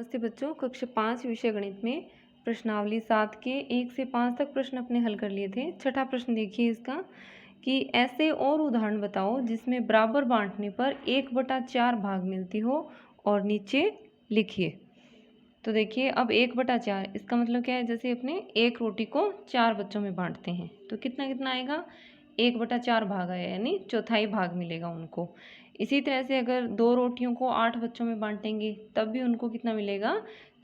नमस्ते बच्चों, कक्षा 5 विषय गणित में प्रश्नावली 7 के 1 से 5 तक प्रश्न अपने हल कर लिए थे। छठा प्रश्न देखिए इसका कि ऐसे और उदाहरण बताओ जिसमें बराबर बांटने पर 1/4 भाग मिलती हो और नीचे लिखिए। तो देखिए अब 1/4 इसका मतलब क्या है, जैसे अपने एक रोटी को 4 बच्चों में बांटते हैं तो कितना कितना आएगा, 1/4 भाग आया, यानी चौथाई भाग मिलेगा उनको। इसी तरह से अगर 2 रोटियों को 8 बच्चों में बांटेंगे तब भी उनको कितना मिलेगा,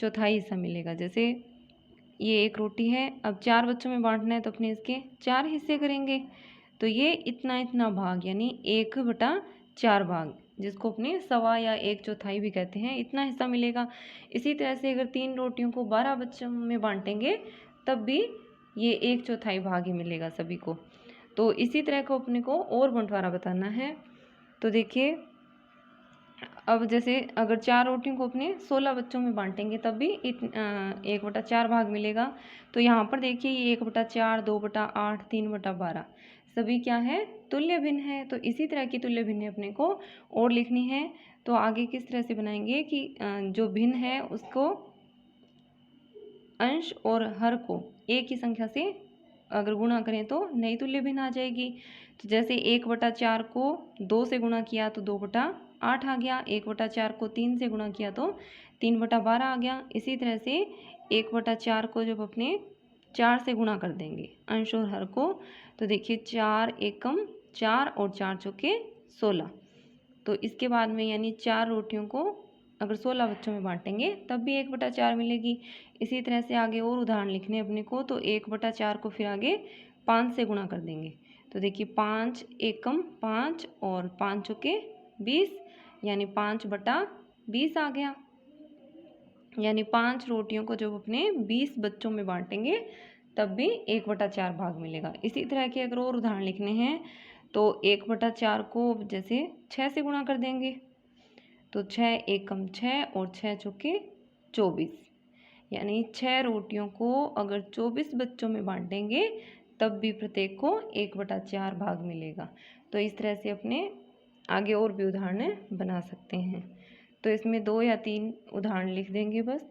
चौथाई हिस्सा मिलेगा। जैसे ये एक रोटी है, अब 4 बच्चों में बांटना है तो अपने इसके 4 हिस्से करेंगे, तो ये इतना इतना भाग यानी 1/4 भाग, जिसको अपने सवा या 1/4 भी कहते हैं, इतना हिस्सा मिलेगा। इसी तरह से अगर 3 रोटियों को 12 बच्चों में बांटेंगे तब भी ये 1/4 भाग ही मिलेगा सभी को। तो इसी तरह को अपने को और बंटवारा बताना है। तो देखिए अब जैसे अगर 4 रोटियों को अपने 16 बच्चों में बांटेंगे तब भी 1/4 भाग मिलेगा। तो यहाँ पर देखिए ये 1/4, 2/8, 3/12 सभी क्या है, तुल्य भिन्न है। तो इसी तरह की तुल्य भिन्न अपने को और लिखनी है। तो आगे किस तरह से बनाएंगे कि जो भिन्न है उसको अंश और हर को एक ही संख्या से अगर गुणा करें तो नई तुल्य भिन्न आ जाएगी। तो जैसे 1/4 को 2 से गुणा किया तो 2/8 आ गया, 1/4 को 3 से गुणा किया तो 3/12 आ गया। इसी तरह से 1/4 को जब अपने 4 से गुणा कर देंगे अंश और हर को, तो देखिए 4 एकम 4 और 4 चौके 16। तो इसके बाद में यानी 4 रोटियों को अगर 16 बच्चों में बांटेंगे तब भी 1/4 मिलेगी। इसी तरह से आगे और उदाहरण लिखने अपने को, तो 1/4 को फिर आगे 5 से गुणा कर देंगे। तो देखिए 5 एकम 5 और 5 चौके 20 यानी 5/20 आ गया। यानी 5 रोटियों को जब अपने 20 बच्चों में बांटेंगे तब भी 1/4 भाग मिलेगा। इसी तरह के अगर और उदाहरण लिखने हैं तो 1/4 को जैसे 6 से गुणा कर देंगे, तो 6 एकम 6 और 6 चौके 24 यानी 6 रोटियों को अगर 24 बच्चों में बांटेंगे तब भी प्रत्येक को 1/4 भाग मिलेगा। तो इस तरह से अपने आगे और भी उदाहरण बना सकते हैं। तो इसमें 2 या 3 उदाहरण लिख देंगे बस।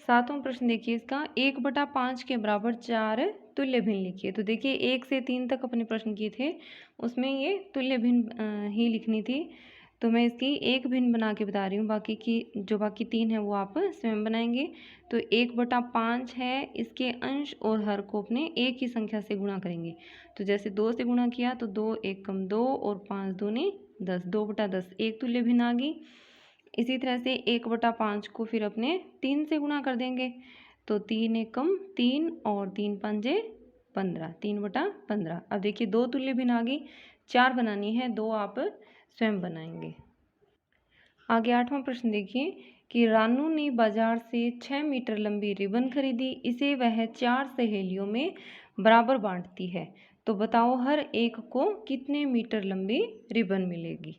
7वां प्रश्न देखिए इसका, 1/5 के बराबर 4 तुल्य भिन्न लिखिए। तो देखिए 1 से 3 तक अपने प्रश्न किए थे, उसमें ये तुल्य भिन्न ही लिखनी थी। तो मैं इसकी एक भिन्न बना के बता रही हूँ, बाकी की जो बाकी 3 है वो आप स्वयं बनाएंगे। तो 1/5 है, इसके अंश और हर को अपने एक ही संख्या से गुणा करेंगे। तो जैसे 2 से गुणा किया तो 2 एकम 2 और 5 दूनी 10, 2/10 एक तुल्य भिन्न आ गई। इसी तरह से 1/5 को फिर अपने 3 से गुणा कर देंगे, तो 3 एकम 3 और 3 पंजे 15, 3/15। अब देखिए 2 तुल्य भिन्न आ गई, 4 बनानी है, 2 आप स्वयं बनाएंगे। आगे 8वां प्रश्न देखिए कि रानू ने बाजार से 6 मीटर लंबी रिबन खरीदी, इसे वह 4 सहेलियों में बराबर बांटती है। तो बताओ हर एक को कितने मीटर लंबी रिबन मिलेगी।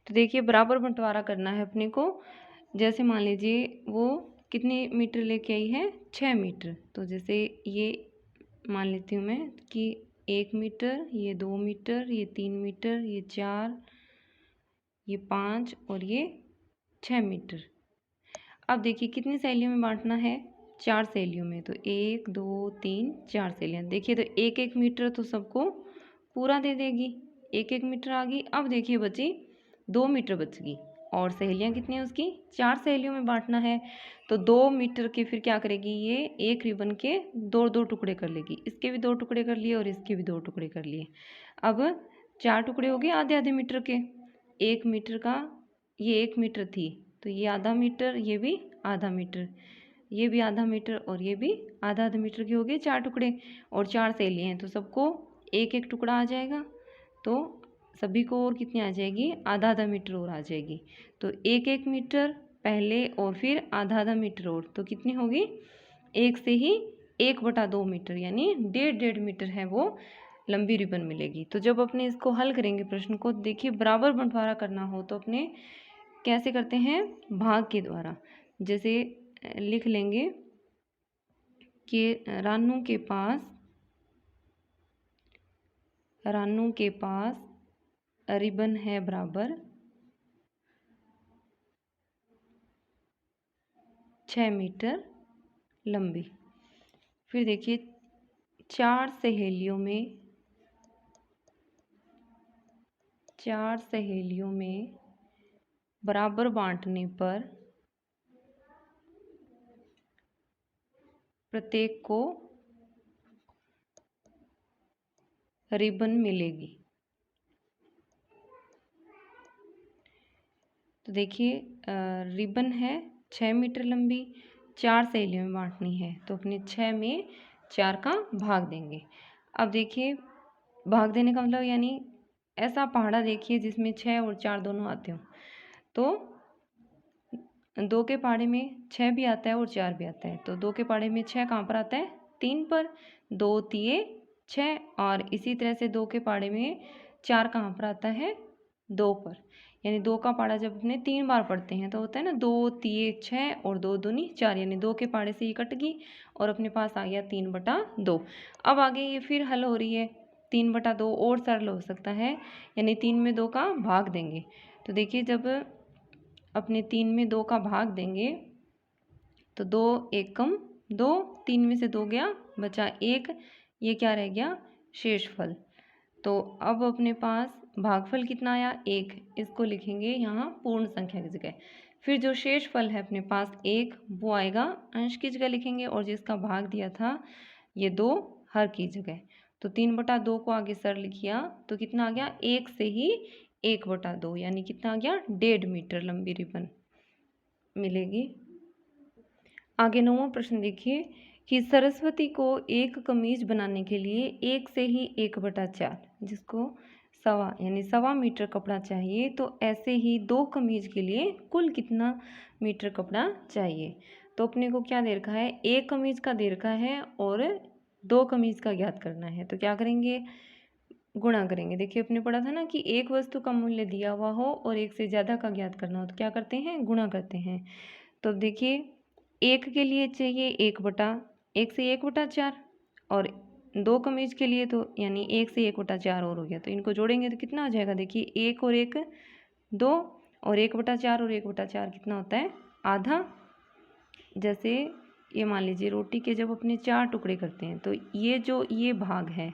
तो देखिए बराबर बंटवारा करना है अपने को। जैसे मान लीजिए वो कितने मीटर लेके आई है, 6 मीटर। तो जैसे ये मान लेती हूँ मैं कि 1 मीटर, ये 2 मीटर, ये 3 मीटर, ये 4, ये 5 और ये 6 मीटर। अब देखिए कितनी सहेलियों में बांटना है, 4 सहेलियों में। तो 1 2 3 4 सहेलियाँ, देखिए तो 1-1 मीटर तो सबको पूरा दे देगी, 1-1 मीटर आ गई। अब देखिए बची 2 मीटर बच गई, और सहेलियाँ कितनी हैं उसकी, 4 सहेलियों में बांटना है। तो 2 मीटर के फिर क्या करेगी, ये एक रिबन के 2-2 टुकड़े कर लेगी, इसके भी 2 टुकड़े कर लिए और इसके भी 2 टुकड़े कर लिए। अब 4 टुकड़े हो गए आधे आधे मीटर के। 1 मीटर का, ये 1 मीटर थी तो ये आधा मीटर, ये भी आधा मीटर, ये भी आधा मीटर और ये भी आधा आधा मीटर के हो गए 4 टुकड़े। और 4 सहेलियाँ हैं तो सबको 1-1 टुकड़ा आ जाएगा, तो सभी को और कितनी आ जाएगी, आधा आधा मीटर और आ जाएगी। तो 1-1 मीटर पहले और फिर आधा आधा मीटर और, तो कितनी होगी, 1 से ही 1/2 मीटर यानी 1.5 मीटर है वो लंबी रिबन मिलेगी। तो जब अपने इसको हल करेंगे प्रश्न को, देखिए बराबर बंटवारा करना हो तो अपने कैसे करते हैं, भाग के द्वारा। जैसे लिख लेंगे कि रानू के पास रिबन है बराबर 6 मीटर लंबी। फिर देखिए 4 सहेलियों में बराबर बांटने पर प्रत्येक को रिबन मिलेगी। तो देखिए रिबन है 6 मीटर लंबी, 4 सहेलियों में बांटनी है, तो अपने 6 में 4 का भाग देंगे। अब देखिए भाग देने का मतलब यानी ऐसा पहाड़ा देखिए जिसमें 6 और 4 दोनों आते हों, तो 2 के पहाड़े में 6 भी आता है और 4 भी आता है। तो 2 के पहाड़े में 6 कहाँ पर आता है? 3 पर। 2 तिये 6। और इसी तरह से 2 के पहाड़े में 4 कहाँ पर आता है? 2 पर। यानी 2 का पहाड़ा जब अपने 3 बार पढ़ते हैं तो होता है ना 2 तिये 6 और 2 दूनी 4, यानी 2 के पहाड़े से ये कट गई और अपने पास आ गया 3/2। अब आगे ये फिर हल हो रही है, 3/2 और सरल हो सकता है, यानी 3 में 2 का भाग देंगे। तो देखिए जब अपने 3 में 2 का भाग देंगे तो 2 एकम 2, 3 में से 2 गया, बचा 1, ये क्या रह गया? शेषफल। तो अब अपने पास भागफल कितना आया? 1। इसको लिखेंगे यहाँ पूर्ण संख्या की जगह। फिर जो शेषफल है अपने पास 1, वो आएगा अंश की जगह लिखेंगे, और जिसका भाग दिया था ये 2 हर की जगह। तो 3/2 को आगे सरल किया तो कितना आ गया? 1 से ही 1/2, यानी कितना आ गया? 1.5 मीटर लंबी रिबन मिलेगी। आगे 9वां प्रश्न देखिए कि सरस्वती को एक कमीज बनाने के लिए 1 से ही 1/4, जिसको सवा यानी 1.25 मीटर कपड़ा चाहिए, तो ऐसे ही 2 कमीज के लिए कुल कितना मीटर कपड़ा चाहिए? तो अपने को क्या दे रखा है? 1 कमीज का दे रखा है और 2 कमीज का ज्ञात करना है। तो क्या करेंगे? गुणा करेंगे। देखिए अपने पढ़ा था ना कि एक वस्तु का मूल्य दिया हुआ हो और 1 से ज़्यादा का ज्ञात करना हो तो क्या करते हैं? गुणा करते हैं। तो देखिए 1 के लिए चाहिए 1 से 1/4, और 2 कमीज के लिए तो यानी 1 से 1/4 और हो गया। तो इनको जोड़ेंगे तो कितना हो जाएगा? देखिए 1 और 1 2, और 1/4 और 1/4 कितना होता है? आधा। जैसे ये मान लीजिए रोटी के जब अपने 4 टुकड़े करते हैं तो ये भाग है,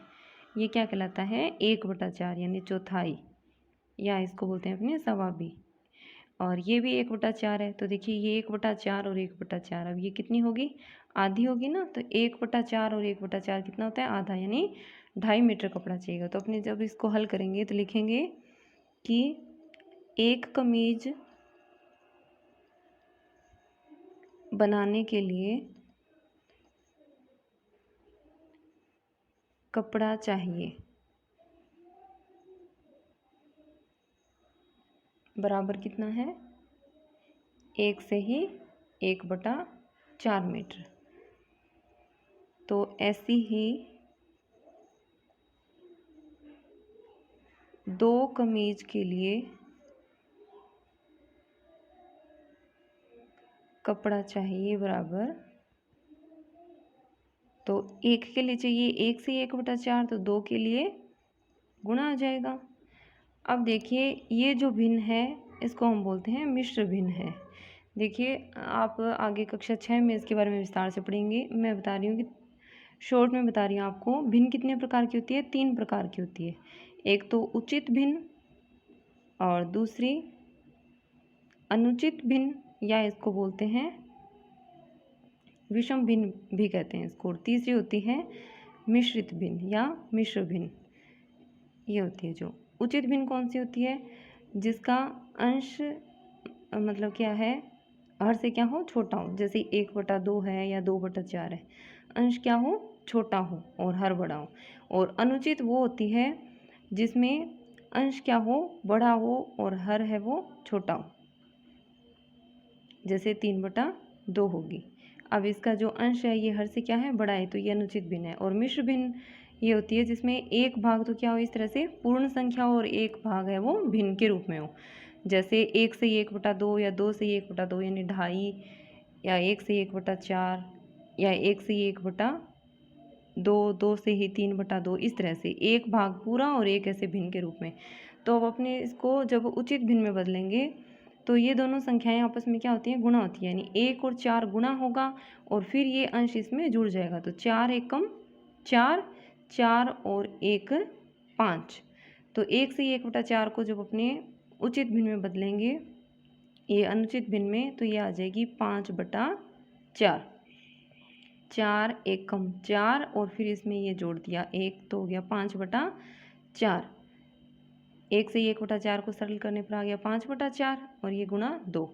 ये क्या कहलाता है? 1/4, यानी चौथाई, या इसको बोलते हैं अपने सवा भी। और ये भी 1/4 है। तो देखिए ये 1/4 और 1/4, अब ये कितनी होगी? आधी होगी ना। तो 1/4 और 1/4 कितना होता है? आधा, यानी 2.5 मीटर कपड़ा चाहिए। तो अपने जब इसको हल करेंगे तो लिखेंगे कि एक कमीज बनाने के लिए कपड़ा चाहिए बराबर कितना है? 1 से ही 1/4 मीटर। तो ऐसी ही 2 कमीज के लिए कपड़ा चाहिए बराबर, तो 1 के लिए चाहिए 1 से 1/4, तो 2 के लिए गुणा आ जाएगा। अब देखिए ये जो भिन्न है इसको हम बोलते हैं मिश्र भिन्न है। देखिए आप आगे कक्षा 6 में इसके बारे में विस्तार से पढ़ेंगे। मैं बता रही हूँ कि शॉर्ट में बता रही हूँ आपको। भिन्न कितने प्रकार की होती है? 3 प्रकार की होती है। एक तो उचित भिन्न, और दूसरी अनुचित भिन्न, या इसको बोलते हैं विषम भिन्न भी कहते हैं इसको। और तीसरी होती है मिश्रित भिन्न या मिश्र भिन्न। ये होती है जो उचित भिन्न कौन सी होती है? जिसका अंश मतलब क्या है? हर से क्या हो? छोटा हो। जैसे 1/2 है या 2/4 है, अंश क्या हो? छोटा हो और हर बड़ा हो। और अनुचित वो होती है जिसमें अंश क्या हो? बड़ा हो और हर है वो छोटा हो। जैसे 3/2 होगी। अब इसका जो अंश है ये हर से क्या है? बड़ा है, तो ये अनुचित भिन्न है। और मिश्र भिन्न ये होती है जिसमें एक भाग तो क्या हो? इस तरह से पूर्ण संख्या हो और एक भाग है वो भिन्न के रूप में हो। जैसे 1 से 1/2 या 2 से 1/2, यानी 2.5, या 1 से 1/4, या 1 से 1/2, 2 से ही 3/2, इस तरह से एक भाग पूरा और एक ऐसे भिन्न के रूप में। तो अब अपने इसको जब उचित भिन्न में बदलेंगे तो ये दोनों संख्याएं आपस में क्या होती हैं, गुणा होती है, यानी 1 और 4 गुणा होगा और फिर ये अंश इसमें जुड़ जाएगा। तो 4 एकम 4, 4 और 1 5। तो 1 से 1/4 को जब अपने उचित भिन्न में बदलेंगे ये अनुचित भिन्न में, तो ये आ जाएगी 5/4। 4 एकम 4 और फिर इसमें ये जोड़ दिया 1, तो हो गया 5/4। 1 से 1/4 को सरल करने पर आ गया 5/4 और ये गुणा 2।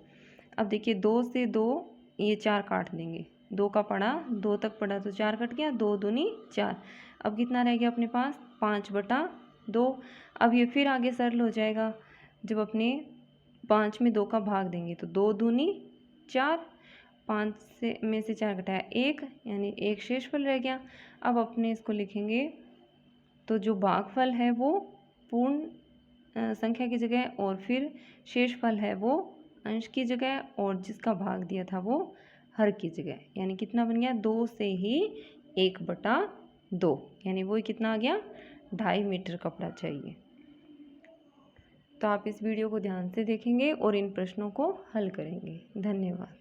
अब देखिए 2 से 2 ये 4 काट देंगे, 2 का पड़ा 2 तक पड़ा तो 4 कट गया, 2 दूनी 4। अब कितना रह गया अपने पास 5/2। अब ये फिर आगे सरल हो जाएगा, जब अपने 5 में 2 का भाग देंगे तो 2 दूनी 4, 5 से में से 4 घटाया 1, यानी 1 शेषफल रह गया। अब अपने इसको लिखेंगे तो जो भागफल है वो पूर्ण संख्या की जगह और फिर शेषफल है वो अंश की जगह और जिसका भाग दिया था वो हर की जगह, यानी कितना बन गया 2 से ही 1/2, यानी वो कितना आ गया 2.5 मीटर कपड़ा चाहिए। तो आप इस वीडियो को ध्यान से देखेंगे और इन प्रश्नों को हल करेंगे। धन्यवाद।